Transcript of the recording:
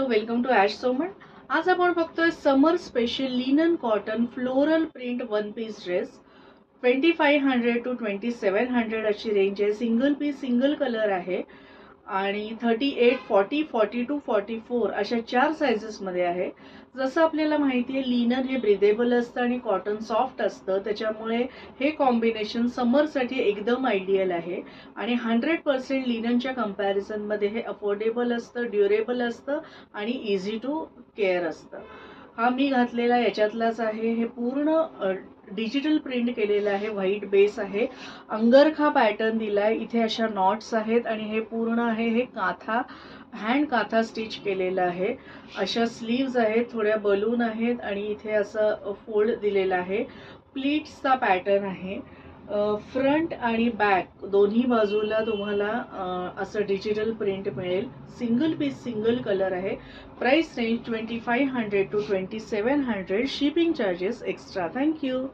Welcome to ash Soman. आज आपण बघतोय summer special linen cotton floral print one piece dress. 2500 to 2700 अशी range आहे. सिंगल पीस सिंगल कलर आहे आणि 38, 40, 42, 44 अशा 4 साइजेसमध्ये आहे. जसं आपल्याला माहिती आहे लिनन हे ब्रिदेबल असतं आणि कॉटन सॉफ्ट असतं, त्याच्यामुळे हे कॉम्बिनेशन समरसाठी एकदम आयडियल आहे. आणि 100% लिननच्या कंपॅरिझनमध्ये हे अफोर्डेबल असतं, ड्युरेबल असतं आणि इझी टू केअर असतं. हा मी घातलेला याच्यातलाच आहे. हे पूर्ण डिजिटल प्रिंट केलेलं आहे, व्हाईट बेस आहे, अंगरखा पॅटर्न दिलाय, इथे अशा नॉट्स आहेत आणि हे पूर्ण आहे हे काथा, हँड काथा स्टिच केलेलं आहे. अशा स्लीव्ज आहेत, थोड्या बलून आहेत आणि इथे असं फोल्ड दिलेला आहे. प्लीट्सचा पॅटर्न आहे. फ्रंट आणि बॅक दोन्ही बाजूला तुम्हाला असं डिजिटल प्रिंट मिळेल. सिंगल पीस सिंगल कलर आहे. Price range 2500 to 2700. Shipping charges extra. Thank you.